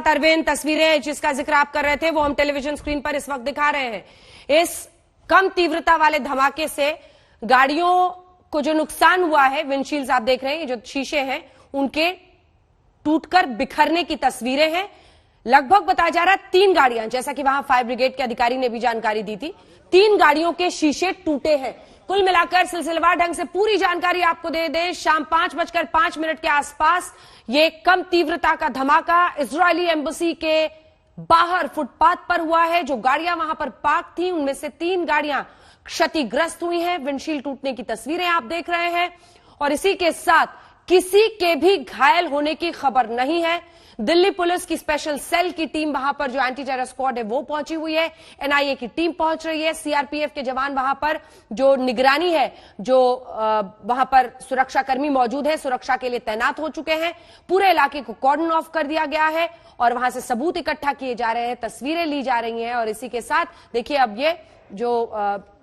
अरविंद, तस्वीरें जिसका जिक्र आप कर रहे थे वो हम टेलीविजन स्क्रीन पर इस वक्त दिखा रहे हैं। इस कम तीव्रता वाले धमाके से गाड़ियों को जो नुकसान हुआ है, विंडशील्ड्स आप देख रहे हैं, ये जो शीशे हैं उनके टूटकर बिखरने की तस्वीरें हैं। लगभग बताया जा रहा है 3 गाड़ियां, जैसा कि वहां फायर ब्रिगेड के अधिकारी ने भी जानकारी दी थी, 3 गाड़ियों के शीशे टूटे हैं। कुल मिलाकर सिलसिलेवार ढंग से पूरी जानकारी आपको दे दें, शाम 5:05 के आसपास ये कम तीव्रता का धमाका इजरायली एम्बेसी के बाहर फुटपाथ पर हुआ है। जो गाड़ियां वहां पर पार्क थी उनमें से 3 गाड़ियां क्षतिग्रस्त हुई हैं। विंडशील्ड टूटने की तस्वीरें आप देख रहे हैं और इसी के साथ किसी के भी घायल होने की खबर नहीं है। दिल्ली पुलिस की स्पेशल सेल की टीम वहां पर, जो एंटी टेरर स्क्वाड है वो पहुंची हुई है, एनआईए की टीम पहुंच रही है, सीआरपीएफ के जवान वहां पर जो निगरानी है, जो वहां पर सुरक्षाकर्मी मौजूद है, सुरक्षा के लिए तैनात हो चुके हैं। पूरे इलाके को कॉर्डन ऑफ कर दिया गया है और वहां से सबूत इकट्ठा किए जा रहे हैं, तस्वीरें ली जा रही हैं। और इसी के साथ देखिए अब ये जो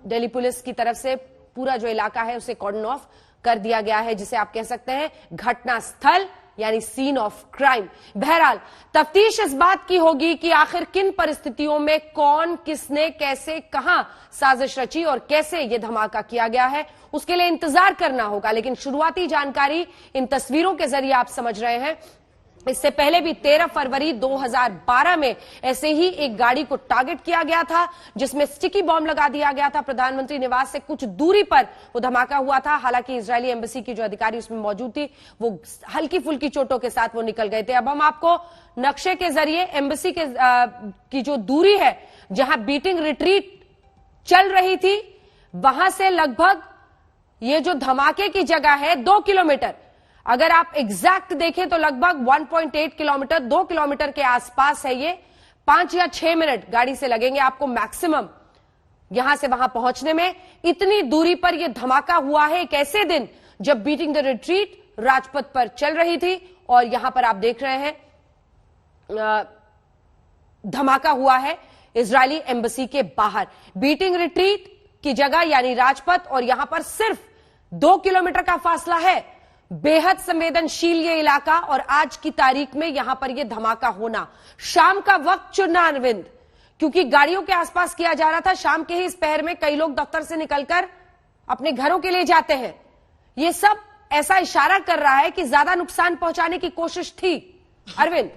दिल्ली पुलिस की तरफ से पूरा जो इलाका है उसे कॉर्डन ऑफ कर दिया गया है, जिसे आप कह सकते हैं घटना स्थल यानी सीन ऑफ क्राइम। बहरहाल तफ्तीश इस बात की होगी कि आखिर किन परिस्थितियों में कौन, किसने, कैसे, कहां साजिश रची और कैसे यह धमाका किया गया है, उसके लिए इंतजार करना होगा। लेकिन शुरुआती जानकारी इन तस्वीरों के जरिए आप समझ रहे हैं। इससे पहले भी 13 फरवरी 2012 में ऐसे ही एक गाड़ी को टारगेट किया गया था, जिसमें स्टिकी बॉम्ब लगा दिया गया था। प्रधानमंत्री निवास से कुछ दूरी पर वो धमाका हुआ था। हालांकि इजरायली एम्बेसी की जो अधिकारी उसमें मौजूद थी वो हल्की फुल्की चोटों के साथ वो निकल गए थे। अब हम आपको नक्शे के जरिए एम्बेसी के की जो दूरी है, जहां बीटिंग रिट्रीट चल रही थी, वहां से लगभग ये जो धमाके की जगह है 2 किलोमीटर, अगर आप एग्जैक्ट देखें तो लगभग 1.8 किलोमीटर, 2 किलोमीटर के आसपास है ये। 5 या 6 मिनट गाड़ी से लगेंगे आपको मैक्सिमम यहां से वहां पहुंचने में। इतनी दूरी पर यह धमाका हुआ है एक ऐसे दिन जब बीटिंग द रिट्रीट राजपथ पर चल रही थी। और यहां पर आप देख रहे हैं धमाका हुआ है इजरायली एम्बेसी के बाहर, बीटिंग रिट्रीट की जगह यानी राजपथ, और यहां पर सिर्फ 2 किलोमीटर का फासला है। बेहद संवेदनशील ये इलाका और आज की तारीख में यहां पर यह धमाका होना, शाम का वक्त चुनना अरविंद, क्योंकि गाड़ियों के आसपास किया जा रहा था। शाम के ही इस पहर में कई लोग दफ्तर से निकलकर अपने घरों के लिए जाते हैं। यह सब ऐसा इशारा कर रहा है कि ज्यादा नुकसान पहुंचाने की कोशिश थी अरविंद।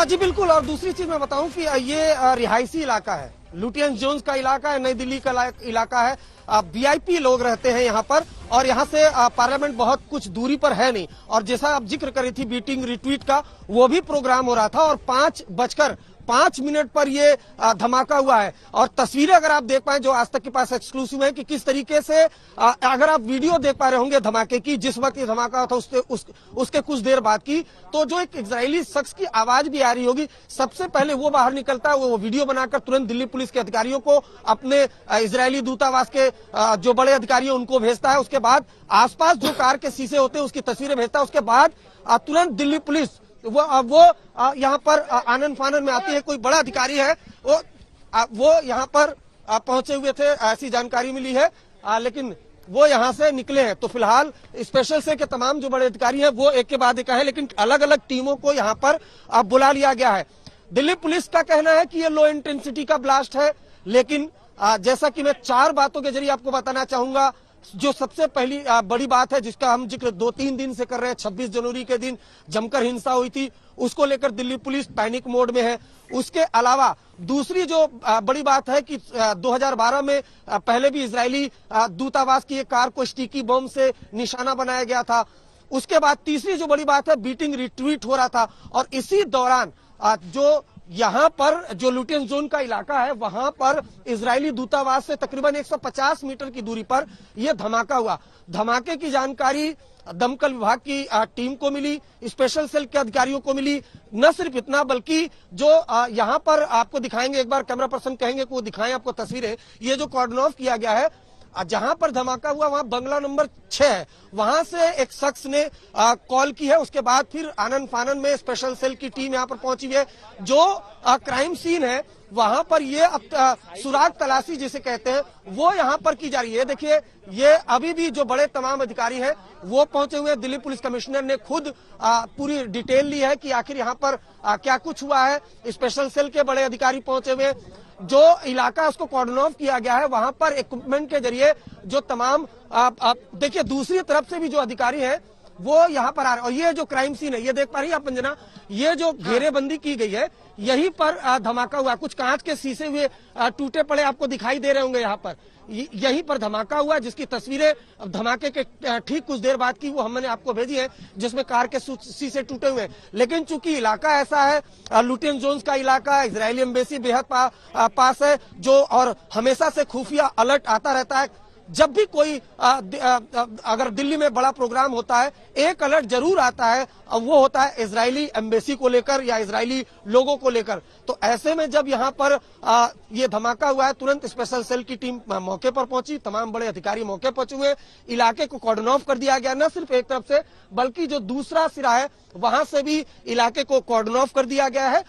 जी बिल्कुल। और दूसरी चीज मैं बताऊं कि ये रिहायशी इलाका है, लुटियंस जोन्स का इलाका है, नई दिल्ली का इलाका है। वीआईपी लोग रहते हैं यहाँ पर और यहाँ से पार्लियामेंट बहुत कुछ दूरी पर है नहीं। और जैसा आप जिक्र करी थी बीटिंग रिट्रीट का, वो भी प्रोग्राम हो रहा था और 5:05 पर ये धमाका हुआ है। और तस्वीरें अगर आप देख पाए जो आज तक के पास एक्सक्लूसिव है कि किस तरीके से अगर आप वीडियो देख पा रहे होंगे धमाके की, जिस वक्त ये धमाका हुआ था उसके कुछ देर बाद की, तो जो एक इजरायली शख्स की आवाज भी आ रही होगी। सबसे पहले वो बाहर निकलता है, वो वीडियो बनाकर तुरंत दिल्ली पुलिस के अधिकारियों को, अपने इजरायली दूतावास के जो बड़े अधिकारी हैं उनको भेजता है। उसके बाद आसपास जो कार के शीशे होते हैं उसकी तस्वीरें भेजता है। उसके बाद तुरंत दिल्ली पुलिस वो यहाँ पर आनन फानन में आती है। कोई बड़ा अधिकारी है वो यहाँ पर पहुंचे हुए थे, ऐसी जानकारी मिली है, लेकिन वो यहाँ से निकले हैं। तो फिलहाल स्पेशल से के तमाम जो बड़े अधिकारी हैं वो एक के बाद एक है, लेकिन अलग अलग टीमों को यहाँ पर बुला लिया गया है। दिल्ली पुलिस का कहना है कि ये लो इंटेंसिटी का ब्लास्ट है, लेकिन जैसा कि मैं 4 बातों के जरिए आपको बताना चाहूंगा। जो सबसे पहली बड़ी बात है जिसका हम जिक्र 2-3 दिन से कर रहे हैं, 26 जनवरी के दिन जमकर हिंसा हुई थी, उसको लेकर दिल्ली पुलिस पैनिक मोड में है। उसके अलावा दूसरी जो बड़ी बात है कि 2012 में पहले भी इजरायली दूतावास की एक कार को स्टिकी बम से निशाना बनाया गया था। उसके बाद तीसरी जो बड़ी बात है, बीटिंग रिट्रीट हो रहा था और इसी दौरान जो यहाँ पर जो लुटियंस जोन का इलाका है वहां पर इजरायली दूतावास से तकरीबन 150 मीटर की दूरी पर यह धमाका हुआ। धमाके की जानकारी दमकल विभाग की टीम को मिली, स्पेशल सेल के अधिकारियों को मिली। न सिर्फ इतना बल्कि जो यहाँ पर आपको दिखाएंगे, एक बार कैमरा पर्सन कहेंगे कि वो दिखाएं आपको तस्वीरें। ये जो कॉर्डन ऑफ किया गया है, जहां पर धमाका हुआ वहां बंगला नंबर 6 है, वहां से एक शख्स ने कॉल की है। उसके बाद फिर आनन फानन में स्पेशल सेल की टीम यहां पर पहुंची हुई है। जो क्राइम सीन है वहां पर ये सुराग तलाशी जिसे कहते हैं वो यहां पर की जा रही है। देखिए ये अभी भी जो बड़े तमाम अधिकारी हैं वो पहुंचे हुए हैं। दिल्ली पुलिस कमिश्नर ने खुद पूरी डिटेल ली है कि आखिर यहां पर क्या कुछ हुआ है। स्पेशल सेल के बड़े अधिकारी पहुंचे हुए हैं। जो इलाका है उसको कॉर्डन ऑफ किया गया है। वहां पर इक्विपमेंट के जरिए जो तमाम देखिए दूसरी तरफ से भी जो अधिकारी हैं वो यहाँ पर आ रहे हैं। और ये जो क्राइम सीन है ये देख पा रही है आप अंजना, ये जो घेरेबंदी की गई है यहीं पर धमाका हुआ। कुछ कांच के शीशे हुए टूटे पड़े आपको दिखाई दे रहे होंगे। यहाँ पर यहीं पर धमाका हुआ, जिसकी तस्वीरें धमाके के ठीक कुछ देर बाद की वो हमने आपको भेजी है, जिसमें कार के शीशे टूटे हुए हैं। लेकिन चूंकि इलाका ऐसा है, लुटियन जोन्स का इलाका, इजरायली एम्बेसी बेहद पास है, जो और हमेशा से खुफिया अलर्ट आता रहता है। जब भी कोई अगर दिल्ली में बड़ा प्रोग्राम होता है एक अलर्ट जरूर आता है, वो होता है इजरायली एम्बेसी को लेकर या इजरायली लोगों को लेकर। तो ऐसे में जब यहाँ पर ये धमाका हुआ है तुरंत स्पेशल सेल की टीम मौके पर पहुंची, तमाम बड़े अधिकारी मौके पर पहुंचे हुए। इलाके को कॉर्डन ऑफ कर दिया गया, न सिर्फ एक तरफ से बल्कि जो दूसरा सिरा है वहां से भी इलाके को कॉर्डन ऑफ कर दिया गया है।